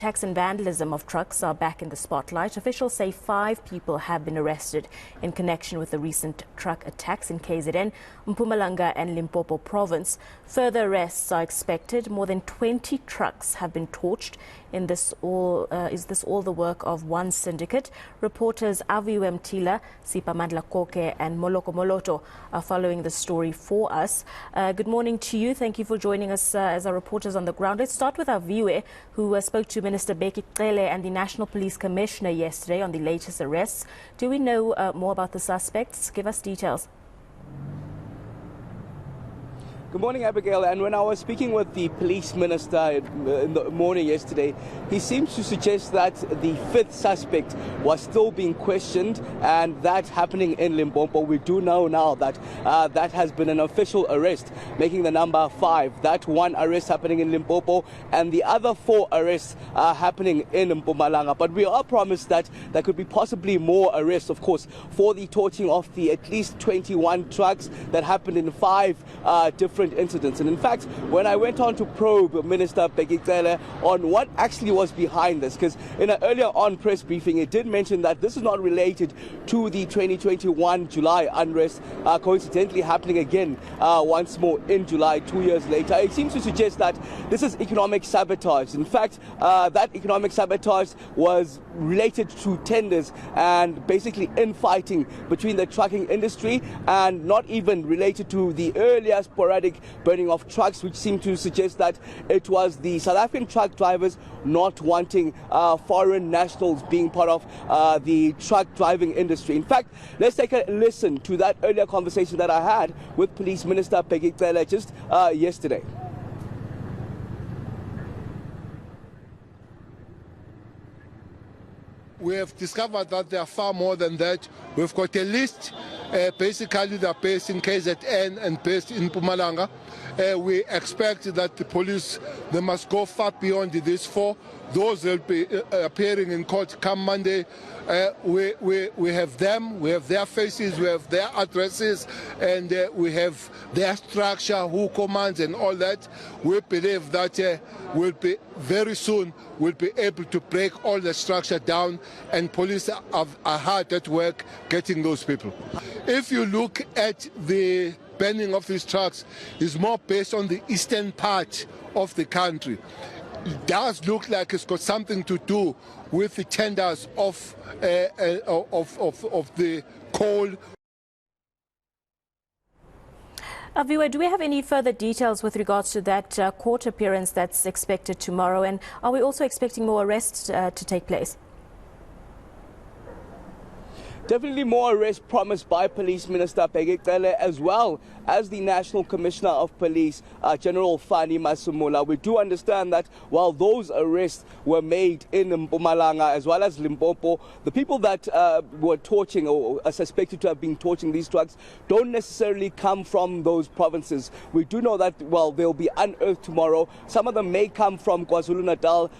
Attacks and vandalism of trucks are back in the spotlight. Officials say 5 people have been arrested in connection with the recent truck attacks in KZN, Mpumalanga and Limpopo province. Further arrests are expected. More than 20 trucks have been torched. Is this all the work of one syndicate? Reporters Aviwe Mtila, Siphamandla, Goge and Moloto are following the story for us. Good morning to you. Thank you for joining us as our reporters on the ground. Let's start with Aviwe, who spoke to Minister Goge and the National Police Commissioner yesterday on the latest arrests. Do we know more about the suspects? Give us details. Good morning, Abigail. And when I was speaking with the police minister in the morning yesterday, he seems to suggest that the 5th suspect was still being questioned, and that's happening in Limpopo. We do know now that that has been an official arrest, making the number 5. That one arrest happening in Limpopo, and the other 4 arrests are happening in Mpumalanga. But we are promised that there could be possibly more arrests, of course, for the torching of the at least 21 trucks that happened in 5 different incidents. And in fact, when I went on to probe Minister Goge on what actually was behind this, because in an earlier on press briefing, it did mention that this is not related to the 2021 July unrest, coincidentally happening again once more in July 2 years later. It seems to suggest that this is economic sabotage. In fact, that economic sabotage was related to tenders and basically infighting between the trucking industry, and not even related to the earlier sporadic burning of trucks, which seemed to suggest that it was the South African truck drivers not wanting foreign nationals being part of the truck driving industry. In fact, let's take a listen to that earlier conversation that I had with Police Minister Goge just yesterday. We have discovered that there are far more than that. We've got a list. Basically, they're based in KZN and based in Mpumalanga. We expect that the police, they must go far beyond these 4. Those will be appearing in court come Monday. We have them, we have their faces, we have their addresses, and we have their structure, who commands and all that. We believe that we'll be very soon we'll be able to break all the structure down, and police are hard at work getting those people. If you look at the banning of these trucks, is more based on the eastern part of the country. It does look like it's got something to do with the tenders of the coal. Aviwe, do we have any further details with regards to that court appearance that's expected tomorrow? And are we also expecting more arrests to take place? Definitely more arrests promised by Police Minister Goge, as well as the National Commissioner of Police, General Fani Masemola. We do understand that while those arrests were made in Mpumalanga as well as Limpopo, the people that were torching or are suspected to have been torching these trucks don't necessarily come from those provinces. We do know that, well, they'll be unearthed tomorrow. Some of them may come from KwaZulu-Natal,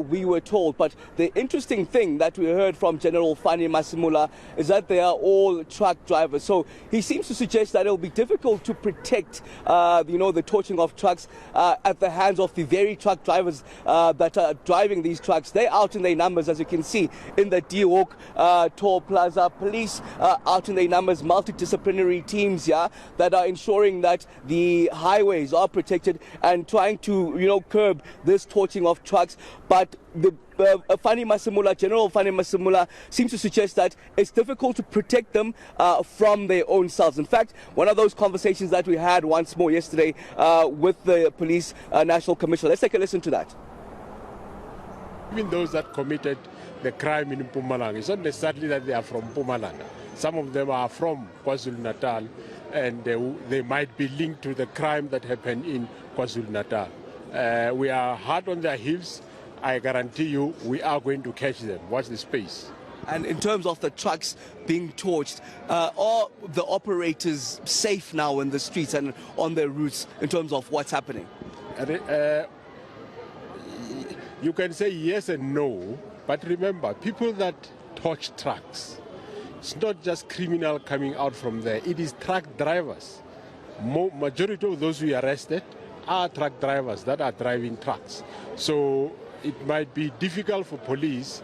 we were told. But the interesting thing that we heard from General Fani Masemola is that they are all truck drivers. So he seems to suggest that it will be difficult to protect, the torching of trucks at the hands of the very truck drivers that are driving these trucks. They're out in their numbers, as you can see, in the D-Walk Toll Plaza. Police out in their numbers, multidisciplinary teams that are ensuring that the highways are protected and trying to, curb this torching of trucks. But the Fani Masemola, General Fani Masemola, seems to suggest that it's difficult to protect them from their own selves. In fact, one of those conversations that we had once more yesterday with the Police National Commissioner. Let's take a listen to that. Even those that committed the crime in Mpumalanga, it's not necessarily that they are from Mpumalanga. Some of them are from KwaZulu-Natal, and they might be linked to the crime that happened in KwaZulu-Natal. We are hard on their heels. I guarantee you we are going to catch them. Watch the space. And in terms of the trucks being torched, are the operators safe now in the streets and on their routes in terms of what's happening? You can say yes and no, but remember, people that torch trucks, it's not just criminal coming out from there, it is truck drivers. Majority of those we arrested are truck drivers that are driving trucks. So it might be difficult for police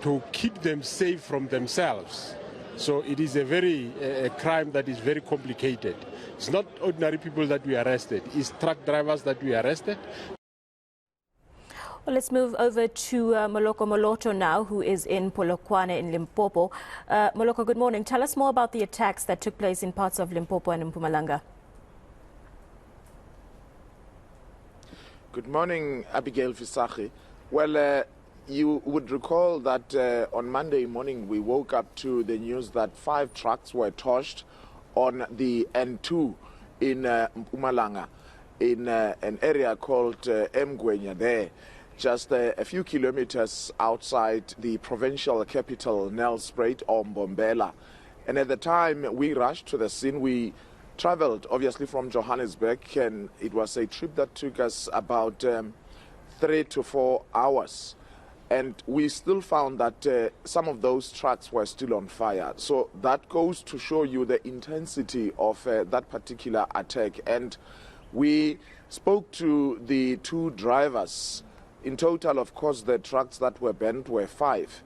to keep them safe from themselves. So it is a crime that is very complicated. It's not ordinary people that we arrested, it's truck drivers that we arrested. Well, let's move over to Moloto now, who is in Polokwane in Limpopo. Moloko, good morning. Tell us more about the attacks that took place in parts of Limpopo and Mpumalanga. Good morning, Abigail Fisachi. Well, you would recall that on Monday morning we woke up to the news that 5 trucks were torched on the N2 in Mpumalanga, in an area called Mgwenya there, just a few kilometers outside the provincial capital, Nelspruit or Mbombela. And at the time we rushed to the scene, we traveled obviously from Johannesburg, and it was a trip that took us about 3 to 4 hours. And we still found that some of those trucks were still on fire. So that goes to show you the intensity of that particular attack. And we spoke to the 2 drivers. In total, of course, the trucks that were burned were 5.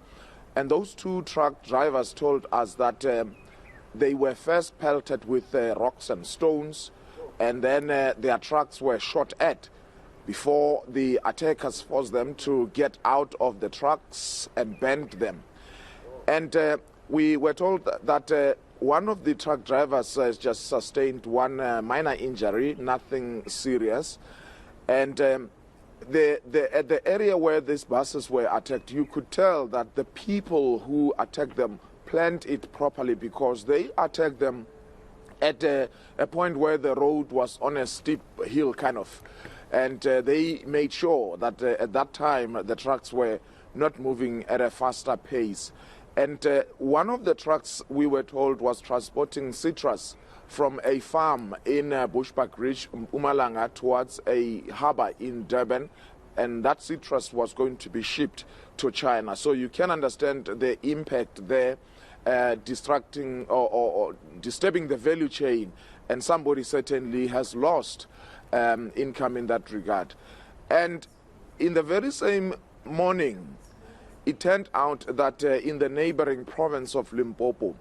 And those 2 truck drivers told us that they were first pelted with rocks and stones, and then their trucks were shot at before the attackers forced them to get out of the trucks and burned them. And we were told that one of the truck drivers has just sustained one minor injury, nothing serious. And at the area where these buses were attacked, you could tell that the people who attacked them planned it properly, because they attacked them at a point where the road was on a steep hill kind of. And they made sure that at that time the trucks were not moving at a faster pace. And one of the trucks, we were told, was transporting citrus from a farm in Bushbuck Ridge, Mpumalanga, towards a harbour in Durban. And that citrus was going to be shipped to China. So you can understand the impact there, distracting or disturbing the value chain. And somebody certainly has lost income in that regard. And in the very same morning, it turned out that in the neighboring province of Limpopo,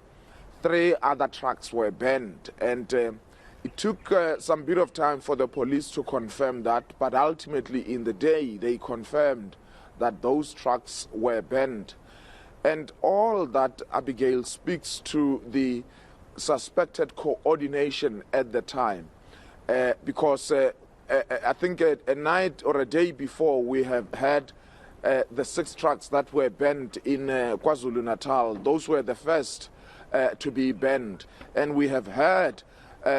3 other trucks were burned. And it took some bit of time for the police to confirm that, but ultimately in the day they confirmed that those trucks were burned. And all that, Abigail, speaks to the suspected coordination at the time. Because I think a night or a day before, we have had the 6 trucks that were burned in KwaZulu-Natal. Those were the first to be burned. And we have heard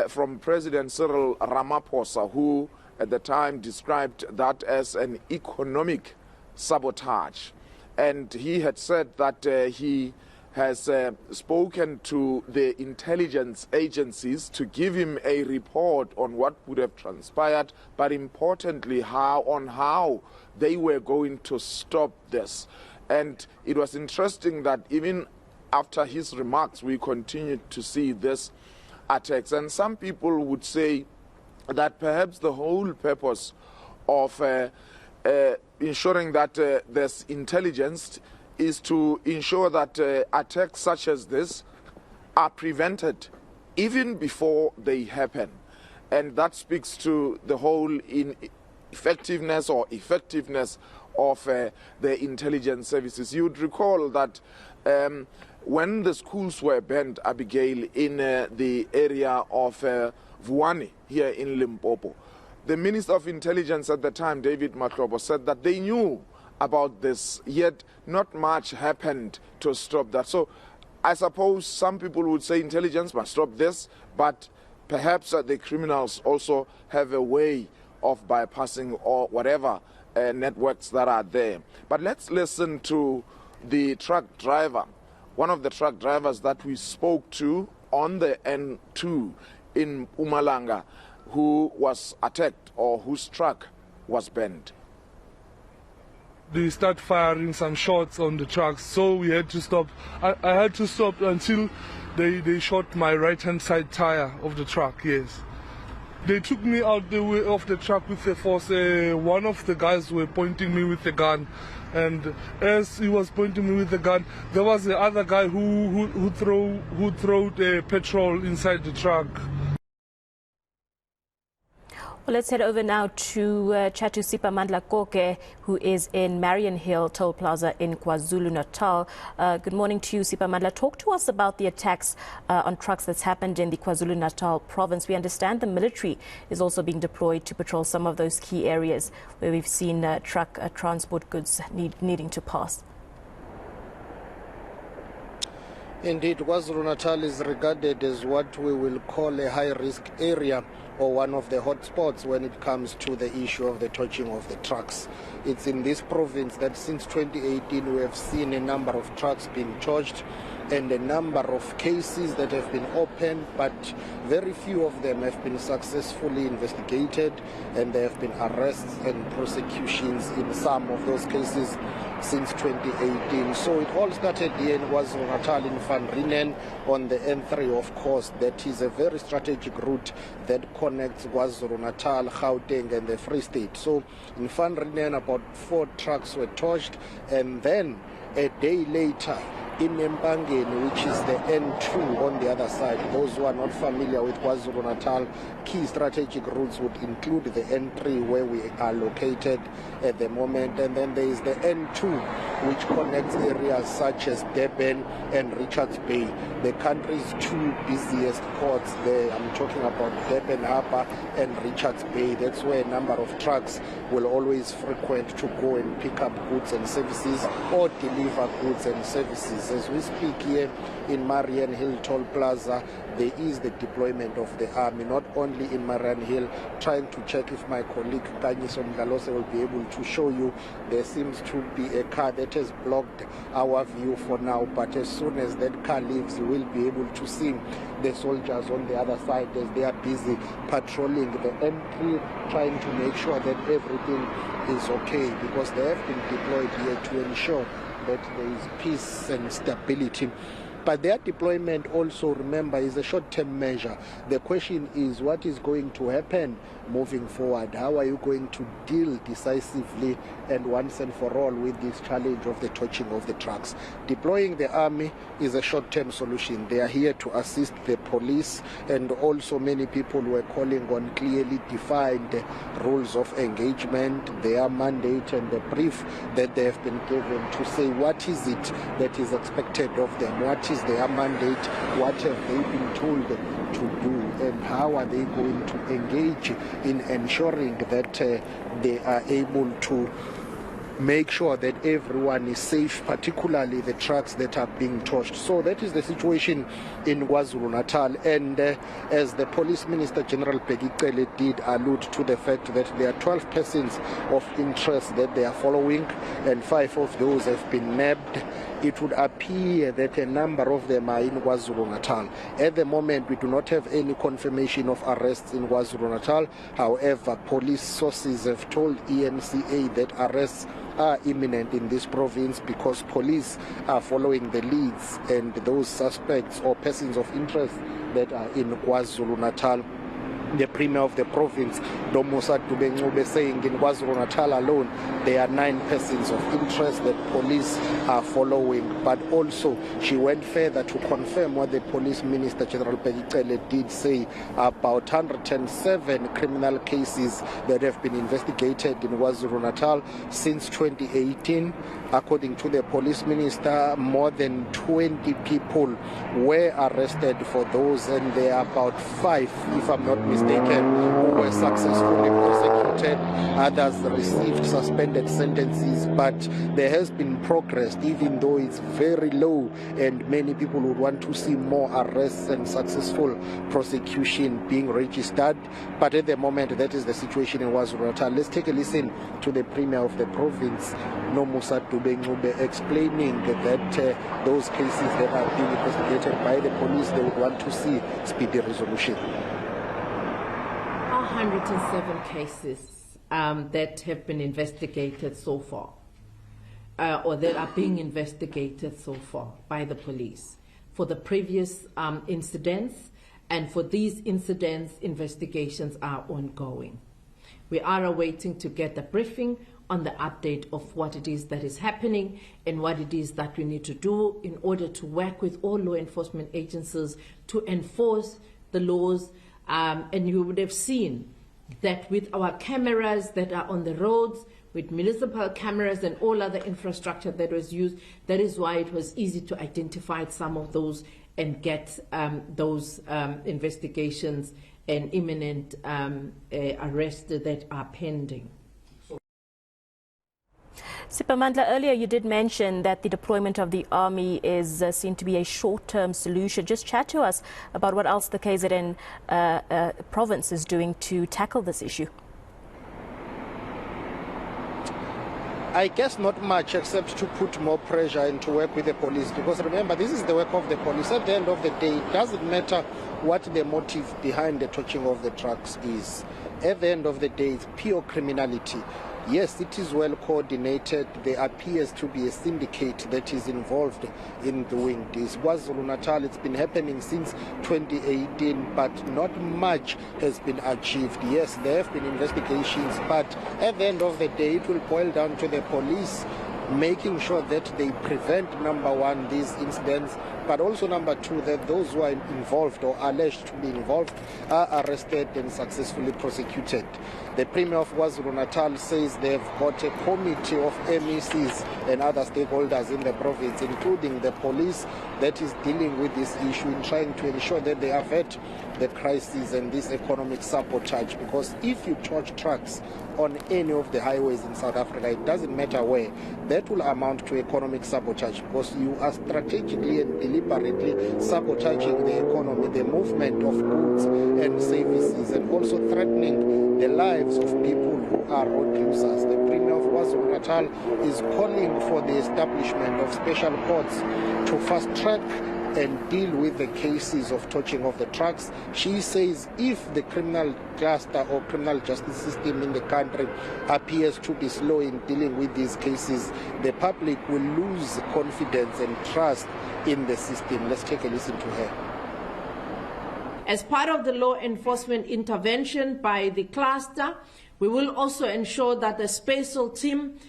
from President Cyril Ramaphosa, who at the time described that as an economic sabotage. And he had said that he has spoken to the intelligence agencies to give him a report on what would have transpired, but importantly how they were going to stop this. And it was interesting that even after his remarks, we continued to see this attacks. And some people would say that perhaps the whole purpose of ensuring that there's intelligence is to ensure that attacks such as this are prevented even before they happen. And that speaks to the whole effectiveness of the intelligence services. You would recall that when the schools were burned, Abigail, in the area of Vuane here in Limpopo, the Minister of Intelligence at the time, David Mahlobo, said that they knew about this, yet not much happened to stop that. So I suppose some people would say intelligence must stop this, but perhaps the criminals also have a way of bypassing or whatever networks that are there. But let's listen to the truck driver, one of the truck drivers that we spoke to on the N2 in Mpumalanga, who was attacked or whose truck was burned. They start firing some shots on the trucks, so we had to stop. I had to stop until they shot my right-hand side tire of the truck, yes. They took me out the way of the truck with the force. One of the guys were pointing me with the gun, and as he was pointing me with the gun, there was the other guy who threw petrol inside the truck. Well, let's head over now to chat to Siphamandla Goge, who is in Marion Hill Toll Plaza in KwaZulu-Natal. Good morning to you, Siphamandla. Talk to us about the attacks on trucks that's happened in the KwaZulu-Natal province. We understand the military is also being deployed to patrol some of those key areas where we've seen truck transport goods needing to pass. Indeed, KwaZulu-Natal is regarded as what we will call a high-risk area, or one of the hotspots when it comes to the issue of the torching of the trucks. It's in this province that since 2018 we have seen a number of trucks being torched and a number of cases that have been opened, but very few of them have been successfully investigated, and there have been arrests and prosecutions in some of those cases since 2018. So it all started here in KwaZulu-Natal in Van Rieenen on the N3, of course. That is a very strategic route that connects KwaZulu-Natal, Gauteng and the Free State. So in Van Rieenen about 4 trucks were torched, and then a day later in Mpumalanga, which is the N2 on the other side. Those who are not familiar with KwaZulu-Natal, key strategic routes would include the N3 where we are located at the moment, and then there is the N2 which connects areas such as Durban and Richards Bay, the country's 2 busiest ports there. I'm talking about Durban Harbour and Richards Bay. That's where a number of trucks will always frequent to go and pick up goods and services or deliver goods and services. As we speak here in Marion Hill Toll Plaza, there is the deployment of the army, not only in Marion Hill. Trying to check if my colleague Kanyiso Mgalose will be able to show you. There seems to be a car that has blocked our view for now, but as soon as that car leaves, you will be able to see the soldiers on the other side as they are busy patrolling the N3, trying to make sure that everything is okay, because they have been deployed here to ensure that there is peace and stability. But their deployment also, remember, is a short-term measure. The question is, what is going to happen moving forward? How are you going to deal decisively and once and for all with this challenge of the torching of the trucks? Deploying the army is a short-term solution. They are here to assist the police, and also many people were calling on clearly defined rules of engagement, their mandate and the brief that they have been given to say what is it that is expected of them, what is their mandate, what have they been told to do, and how are they going to engage in ensuring that they are able to make sure that everyone is safe, particularly the trucks that are being torched. So that is the situation in KwaZulu-Natal, and as the Police Minister General Pegicele did allude to the fact that there are 12 persons of interest that they are following, and 5 of those have been nabbed. It would appear that a number of them are in KwaZulu-Natal. At the moment, we do not have any confirmation of arrests in KwaZulu-Natal. However, police sources have told eNCA that arrests are imminent in this province because police are following the leads and those suspects or persons of interest that are in KwaZulu-Natal. The Premier of the province, Domusa Dube, saying in KwaZulu-Natal alone, there are 9 persons of interest that police are following. But also, she went further to confirm what the Police Minister General Pegicele did say about 107 criminal cases that have been investigated in KwaZulu-Natal since 2018. According to the Police Minister, more than 20 people were arrested for those, and there are about 5, if I'm not mistaken, who were successfully prosecuted. Others received suspended sentences, but there has been progress, even though it's very low, and many people would want to see more arrests and successful prosecution being registered. But at the moment, that is the situation in KwaZulu-Natal. Let's take a listen to the Premier of the province, Nomusa Dube, explaining that those cases that are being investigated by the police, they would want to see speedy resolution. 107 cases that have been investigated so far, or that are being investigated so far by the police. For the previous incidents, And for these incidents, investigations are ongoing. We are awaiting to get a briefing on the update of what it is that is happening and what it is that we need to do in order to work with all law enforcement agencies to enforce the laws. And you would have seen that with our cameras that are on the roads, with municipal cameras and all other infrastructure that was used, that is why it was easy to identify some of those and get those investigations and imminent arrests that are pending. Siphamandla, earlier you did mention that the deployment of the army is seen to be a short-term solution. Just chat to us about what else the KZN province is doing to tackle this issue. I guess not much, except to put more pressure and to work with the police, because remember, this is the work of the police. At the end of the day, it doesn't matter what the motive behind the torching of the trucks is. At the end of the day, it's pure criminality. Yes, it is well coordinated. There appears to be a syndicate that is involved in doing this. KwaZulu-Natal, it's been happening since 2018, but not much has been achieved. Yes, there have been investigations, but at the end of the day, it will boil down to the police making sure that they prevent, number one, these incidents, but also number two, that those who are involved or alleged to be involved are arrested and successfully prosecuted. The Premier of KwaZulu-Natal says they've got a committee of MECs and other stakeholders in the province, including the police, that is dealing with this issue in trying to ensure that they avert the crisis and this economic sabotage. Because if you torch trucks on any of the highways in South Africa, it doesn't matter where, that will amount to economic sabotage, because you are strategically and deliberately sabotaging the economy, the movement of goods and services, and also threatening the lives of people who are road users. The Premier of KwaZulu-Natal is calling for the establishment of special courts to fast track and deal with the cases of torching of the trucks. She says if the criminal cluster or criminal justice system in the country appears to be slow in dealing with these cases, the public will lose confidence and trust in the system. Let's take a listen to her. As part of the law enforcement intervention by the cluster, we will also ensure that the special team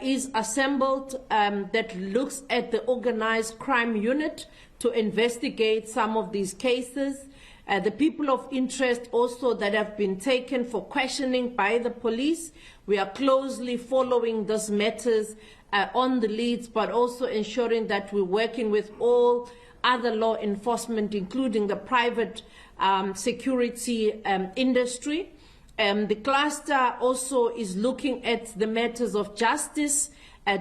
is assembled that looks at the organized crime unit to investigate some of these cases. The people of interest also that have been taken for questioning by the police. We are closely following those matters on the leads, but also ensuring that we're working with all other law enforcement, including the private security industry. The cluster also is looking at the matters of justice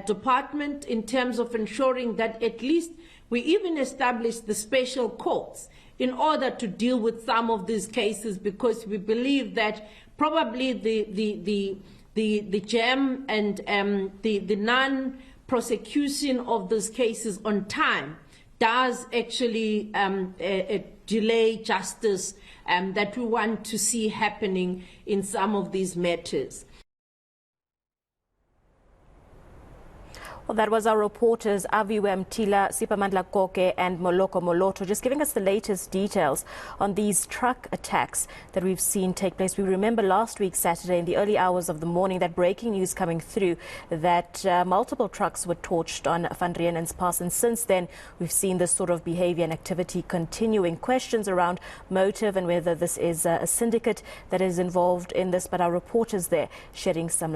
department in terms of ensuring that at least we even establish the special courts in order to deal with some of these cases, because we believe that probably the jam and the non-prosecution of these cases on time does actually delay justice that we want to see happening in some of these matters. Well, that was our reporters Aviwe Mtila, Siphamandla, Goge and Moloto, just giving us the latest details on these truck attacks that we've seen take place. We remember last week, Saturday, in the early hours of the morning, that breaking news coming through that multiple trucks were torched on Van Riemen's Pass. And since then, we've seen this sort of behavior and activity continuing. Questions around motive and whether this is a syndicate that is involved in this, but our reporters there shedding some light.